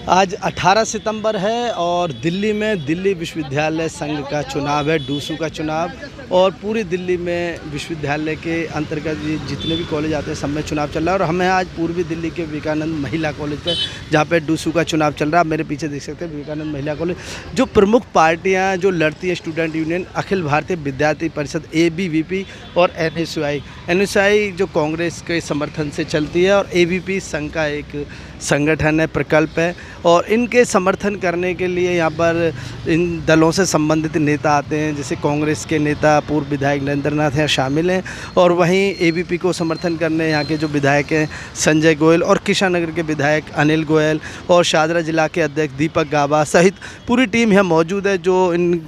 आज 18 सितंबर है और दिल्ली में दिल्ली विश्वविद्यालय संघ का चुनाव है, डूसू का चुनाव। और पूरी दिल्ली में विश्वविद्यालय के अंतर्गत जितने भी कॉलेज आते हैं सब में चुनाव चल रहा है। और हमें आज पूर्वी दिल्ली के विवेकानंद महिला कॉलेज पे, जहाँ पे डूसू का चुनाव चल रहा है, मेरे पीछे देख सकते हैं विवेकानंद महिला कॉलेज। जो प्रमुख पार्टियाँ जो लड़ती हैं, स्टूडेंट यूनियन, अखिल भारतीय विद्यार्थी परिषद ABVP और NSUI जो कांग्रेस के समर्थन से चलती है, और AVP संघ का एक संगठन है, प्रकल्प है। और इनके समर्थन करने के लिए यहाँ पर इन दलों से संबंधित नेता आते हैं, जैसे कांग्रेस के नेता पूर्व विधायक नरेंद्र नाथ हैं शामिल हैं, और वहीं AVP को समर्थन करने यहाँ के जो विधायक हैं संजय गोयल, और किशन नगर के विधायक अनिल गोयल, और शाहदरा जिला के अध्यक्ष दीपक गाबा सहित पूरी टीम यहाँ मौजूद है, जो इन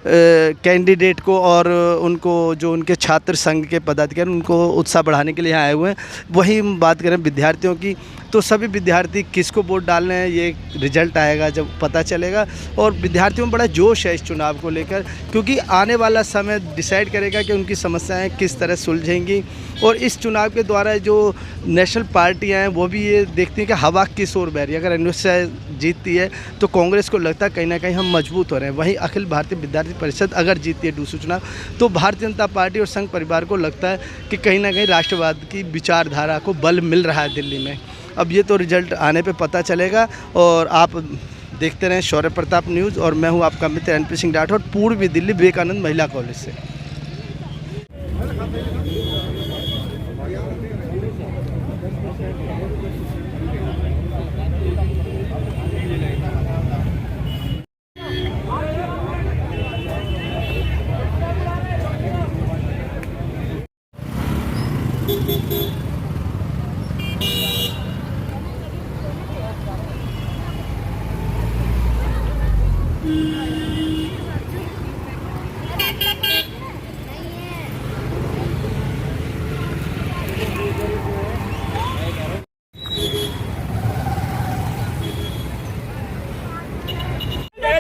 कैंडिडेट को और उनको जो उनके छात्र संघ के पदाधिकारी उनको उत्साह बढ़ाने के लिए यहाँ आए हुए हैं। वहीं बात करें विद्यार्थियों की, तो सभी विद्यार्थी किसको वोट डालने हैं ये रिजल्ट आएगा जब पता चलेगा। और विद्यार्थियों में बड़ा जोश है इस चुनाव को लेकर, क्योंकि आने वाला समय डिसाइड करेगा कि उनकी समस्याएं किस तरह सुलझेंगी। और इस चुनाव के द्वारा जो नेशनल पार्टियां हैं वो भी ये देखती हैं कि हवा किस ओर बह रही है। अगर NSUI जीतती है तो कांग्रेस को लगता है कहीं ना कहीं हम मजबूत हो रहे हैं। वहीं अखिल भारतीय विद्यार्थी परिषद अगर जीतती है डूसू चुनाव, तो भारतीय जनता पार्टी और संघ परिवार को लगता है कि कहीं ना कहीं राष्ट्रवाद की विचारधारा को बल मिल रहा है दिल्ली में। अब ये तो रिजल्ट आने पे पता चलेगा। और आप देखते रहें शौर्य प्रताप न्यूज़, और मैं हूँ आपका मित्र NP सिंह राठौर, पूर्वी दिल्ली विवेकानंद महिला कॉलेज से।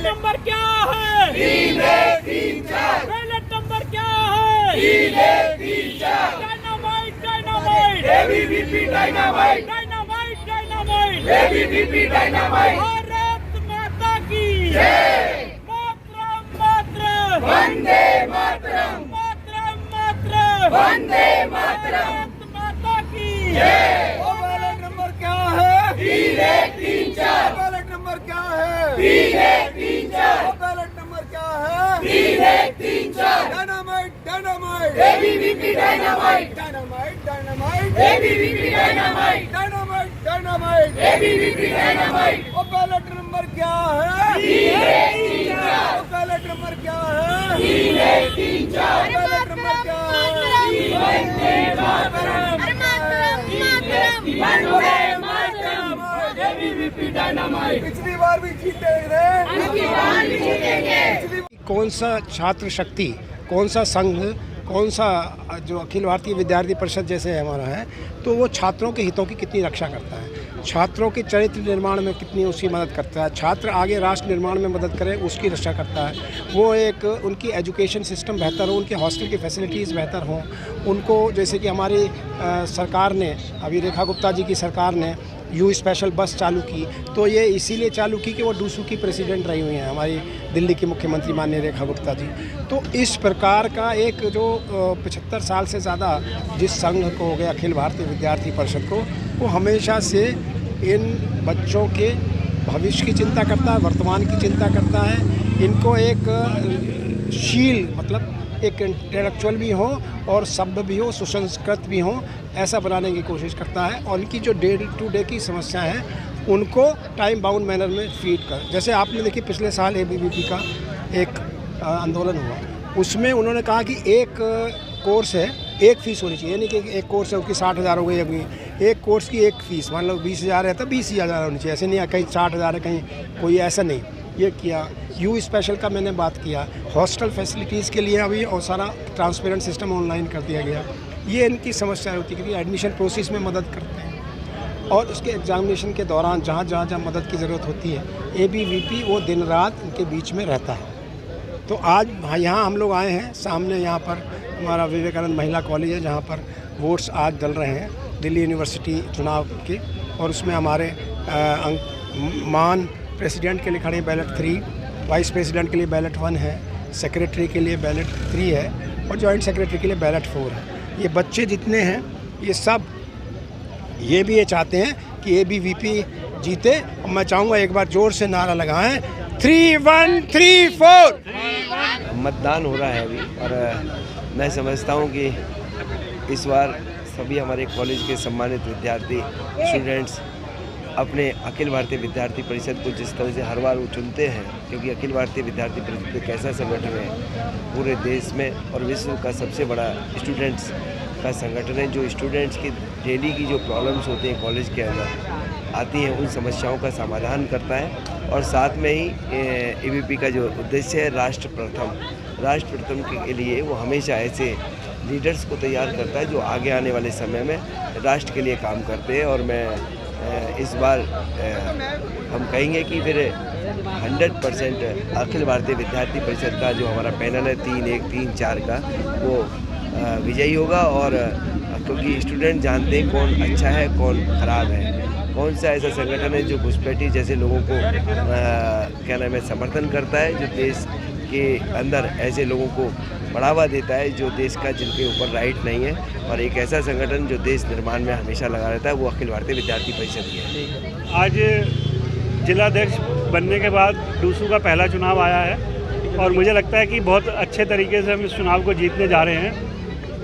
नंबर क्या है? बैलेट नंबर क्या है? Dynamite dynamite ABVP dynamite dynamite dynamite ABVP dynamite. Bharat माता की जय। मातरम मातरम वंदे मातरम मातरम मातरम वंदे मातरम। भारत माता की जय। बैलेट नंबर क्या है? 3-1-3-4। बैलेट नंबर क्या है? 3-1-3-4। बैलेट नंबर क्या है? 3-1-3-4। Dynamite dynamite ABVP dynamite dynamite dynamite ABVP dynamite dynamite dynamite ABVP dynamite. Ballot number क्या है? 3-1-3-4। बैलेट नंबर क्या है? 3-1-3-4। बैलेट नंबर क्या है? Vande Mataram Vande Mataram ABVP dynamite. पिछली बार भी जीते थे। कौन सा छात्र शक्ति, कौन सा संघ, कौन सा जो अखिल भारतीय विद्यार्थी परिषद जैसे हमारा है, तो वो छात्रों के हितों की कितनी रक्षा करता है, छात्रों के चरित्र निर्माण में कितनी उसकी मदद करता है, छात्र आगे राष्ट्र निर्माण में मदद करें उसकी रक्षा करता है। वो एक उनकी एजुकेशन सिस्टम बेहतर हो, उनके हॉस्टल की फैसिलिटीज़ बेहतर हों, उनको जैसे कि हमारी सरकार ने, अभी रेखा गुप्ता जी की सरकार ने यू स्पेशल बस चालू की, तो ये इसीलिए चालू की कि वो डूसू की प्रेसिडेंट रही हुई हैं हमारी दिल्ली की मुख्यमंत्री माननीय रेखा गुप्ता जी। तो इस प्रकार का एक जो 75 साल से ज़्यादा जिस संघ को हो गया अखिल भारतीय विद्यार्थी परिषद को, वो हमेशा से इन बच्चों के भविष्य की चिंता करता है, वर्तमान की चिंता करता है। इनको एक शील, मतलब एक इंटेलेक्चुअल भी हो और सभ्य भी हो, सुसंस्कृत भी हो, ऐसा बनाने की कोशिश करता है। और इनकी जो डे टू डे की समस्या है उनको टाइम बाउंड मैनर में फीड कर, जैसे आपने देखी पिछले साल ABVP का एक आंदोलन हुआ, उसमें उन्होंने कहा कि एक कोर्स है, एक फ़ीस होनी चाहिए, यानी कि एक कोर्स है उसकी 60,000 हो गई, अभी एक कोर्स की एक फ़ीस, मान लो 20,000 है तो 20,000 होनी चाहिए, ऐसे नहीं कहीं 60,000 है कहीं कोई, ऐसा नहीं। ये किया। यू स्पेशल का मैंने बात किया, हॉस्टल फैसिलिटीज़ के लिए अभी और सारा ट्रांसपेरेंट सिस्टम ऑनलाइन कर दिया गया। ये इनकी समस्या होती है कि एडमिशन प्रोसेस में मदद करते हैं, और उसके एग्जामिनेशन के दौरान जहाँ जहाँ मदद की ज़रूरत होती है ABVP वो दिन रात इनके बीच में रहता है। तो आज यहाँ हम लोग आए हैं, सामने यहाँ पर हमारा विवेकानंद महिला कॉलेज है जहाँ पर वोट्स आज डल रहे हैं दिल्ली यूनिवर्सिटी चुनाव के, और उसमें हमारे मान प्रेसिडेंट के लिए खड़े बैलेट 3, वाइस प्रेसिडेंट के लिए बैलेट 1 है, सेक्रेटरी के लिए बैलेट 3 है और जॉइंट सेक्रेटरी के लिए बैलेट 4 है। ये बच्चे जितने हैं ये सब ये चाहते हैं कि ABVP जीते। और मैं चाहूँगा एक बार जोर से नारा लगाएं 3-1-3-4। मतदान हो रहा है अभी और मैं समझता हूँ कि इस बार सभी हमारे कॉलेज के सम्मानित विद्यार्थी स्टूडेंट्स अपने अखिल भारतीय विद्यार्थी परिषद को जिस तरह से हर बार वो चुनते हैं, क्योंकि अखिल भारतीय विद्यार्थी परिषद एक ऐसा संगठन है पूरे देश में और विश्व का सबसे बड़ा स्टूडेंट्स का संगठन है, जो स्टूडेंट्स की डेली की जो प्रॉब्लम्स होती हैं कॉलेज के अंदर आती हैं उन समस्याओं का समाधान करता है। और साथ में ही ABVP का जो उद्देश्य है राष्ट्र प्रथम के लिए वो हमेशा ऐसे लीडर्स को तैयार करता है जो आगे आने वाले समय में राष्ट्र के लिए काम करते हैं। और मैं इस बार हम कहेंगे कि फिर 100% अखिल भारतीय विद्यार्थी परिषद का जो हमारा पैनल है 3-1, 3-4 का वो विजयी होगा। और क्योंकि स्टूडेंट जानते हैं कौन अच्छा है कौन ख़राब है, कौन सा ऐसा संगठन है जो घुसपैठी जैसे लोगों को क्या नाम है समर्थन करता है, जो देश के अंदर ऐसे लोगों को बढ़ावा देता है जो देश का जिनके ऊपर राइट नहीं है, और एक ऐसा संगठन जो देश निर्माण में हमेशा लगा रहता है वो अखिल भारतीय विद्यार्थी परिषद ही है। आज जिलाध्यक्ष बनने के बाद डूसू का पहला चुनाव आया है और मुझे लगता है कि बहुत अच्छे तरीके से हम इस चुनाव को जीतने जा रहे हैं।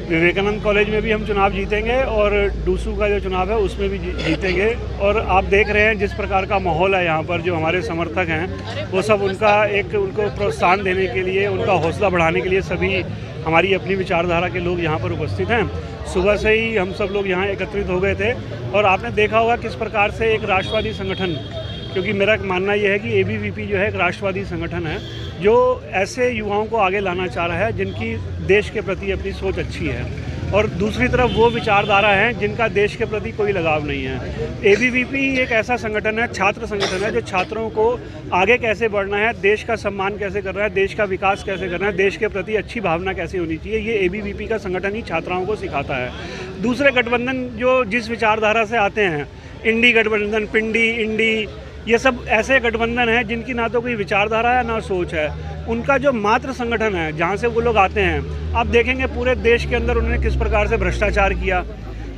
विवेकानंद कॉलेज में भी हम चुनाव जीतेंगे और डूसू का जो चुनाव है उसमें भी जीतेंगे। और आप देख रहे हैं जिस प्रकार का माहौल है यहाँ पर, जो हमारे समर्थक हैं वो सब उनको प्रोत्साहन देने के लिए, उनका हौसला बढ़ाने के लिए सभी हमारी अपनी विचारधारा के लोग यहाँ पर उपस्थित हैं। सुबह से ही हम सब लोग यहाँ एकत्रित हो गए थे और आपने देखा होगा किस प्रकार से एक राष्ट्रवादी संगठन, क्योंकि मेरा मानना यह है कि ABVP जो है एक राष्ट्रवादी संगठन है जो ऐसे युवाओं को आगे लाना चाह रहा है जिनकी देश के प्रति अपनी सोच अच्छी है, और दूसरी तरफ वो विचारधारा है जिनका देश के प्रति कोई लगाव नहीं है। ABVP एक ऐसा संगठन है, छात्र संगठन है, जो छात्रों को आगे कैसे बढ़ना है, देश का सम्मान कैसे करना है, देश का विकास कैसे करना है, देश के प्रति अच्छी भावना कैसे होनी चाहिए, ये ABVP का संगठन ही छात्राओं को सिखाता है। दूसरे गठबंधन जो जिस विचारधारा से आते हैं, इंडी गठबंधन, पिंडी, इंडी, ये सब ऐसे गठबंधन हैं जिनकी ना तो कोई विचारधारा है ना सोच है। उनका जो मात्र संगठन है जहाँ से वो लोग आते हैं, आप देखेंगे पूरे देश के अंदर उन्होंने किस प्रकार से भ्रष्टाचार किया,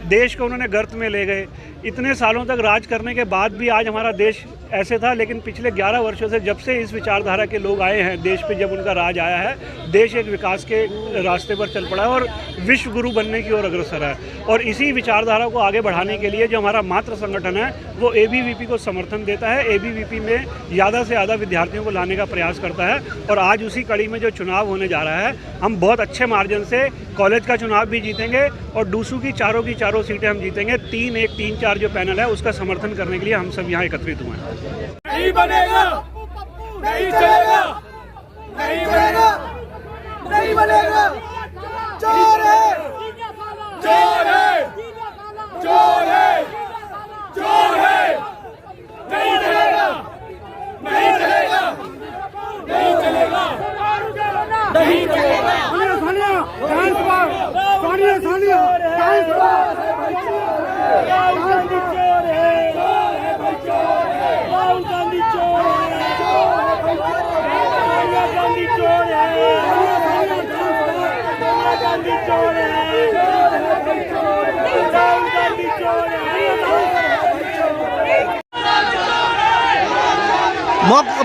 देश को उन्होंने गर्त में ले गए। इतने सालों तक राज करने के बाद भी आज हमारा देश ऐसे था, लेकिन पिछले 11 वर्षों से जब से इस विचारधारा के लोग आए हैं देश पे, जब उनका राज आया है, देश एक विकास के रास्ते पर चल पड़ा है और विश्व गुरु बनने की ओर अग्रसर है। और इसी विचारधारा को आगे बढ़ाने के लिए जो हमारा मात्र संगठन है वो ABVP को समर्थन देता है, ABVP में ज़्यादा से ज़्यादा विद्यार्थियों को लाने का प्रयास करता है। और आज उसी कड़ी में जो चुनाव होने जा रहा है, हम बहुत अच्छे मार्जिन से कॉलेज का चुनाव भी जीतेंगे और डूसू की चारों सीटें हम जीतेंगे। 3-1, 3-4 जो पैनल है उसका समर्थन करने के लिए हम सब यहाँ एकत्रित हुए हैं। नहीं बनेगा, नहीं चलेगा, नहीं बनेगा, नहीं बनेगा। चोर है, चोर है, चोर है, चोर है। नहीं चलेगा, नहीं चलेगा, नहीं चलेगा, नहीं चलेगा।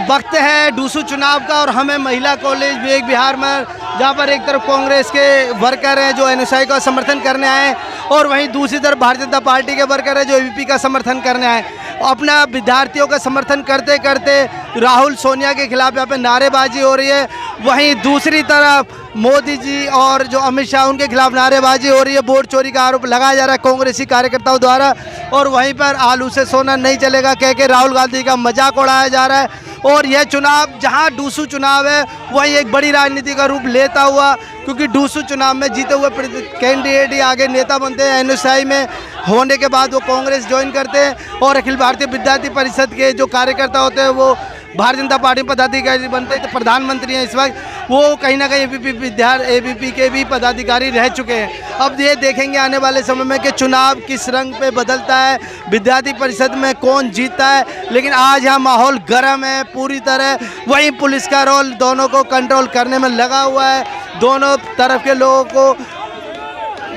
वक्त है डूसू चुनाव का और हमें महिला कॉलेज विवेक विहार में, जहाँ पर एक तरफ कांग्रेस के वर्कर हैं जो NSI का समर्थन करने आए और वहीं दूसरी तरफ भारतीय जनता पार्टी के वर्कर हैं जो ABVP का समर्थन करने आए। अपना विद्यार्थियों का समर्थन करते करते राहुल सोनिया के खिलाफ यहाँ पे नारेबाजी हो रही है, वहीं दूसरी तरफ मोदी जी और जो अमित शाह उनके खिलाफ नारेबाजी हो रही है। वोट चोरी का आरोप लगाया जा रहा है कांग्रेसी कार्यकर्ताओं द्वारा, और वहीं पर आलू से सोना नहीं चलेगा कह के राहुल गांधी का मजाक उड़ाया जा रहा है। और यह चुनाव जहां डूसू चुनाव है वहीं एक बड़ी राजनीति का रूप लेता हुआ, क्योंकि डूसू चुनाव में जीते हुए कैंडिडेट ही आगे नेता बनते हैं। NSI में होने के बाद वो कांग्रेस ज्वाइन करते हैं और अखिल भारतीय विद्यार्थी परिषद के जो कार्यकर्ता होते हैं वो भारतीय जनता पार्टी पदाधिकारी बनते थे, प्रधानमंत्री हैं इस वक्त, वो कहीं ना कहीं एबीपी के भी पदाधिकारी रह चुके हैं। अब ये देखेंगे आने वाले समय में कि चुनाव किस रंग पे बदलता है, विद्यार्थी परिषद में कौन जीतता है। लेकिन आज यहाँ माहौल गर्म है पूरी तरह, वहीं पुलिस का रोल दोनों को कंट्रोल करने में लगा हुआ है। दोनों तरफ के लोगों को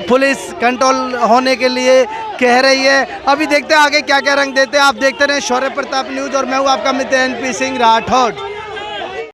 पुलिस कंट्रोल होने के लिए कह रही है। अभी देखते हैं आगे क्या क्या रंग देते हैं। आप देखते रहें शौर्य प्रताप न्यूज़ और मैं हूँ आपका मित्र NP सिंह राठौड़।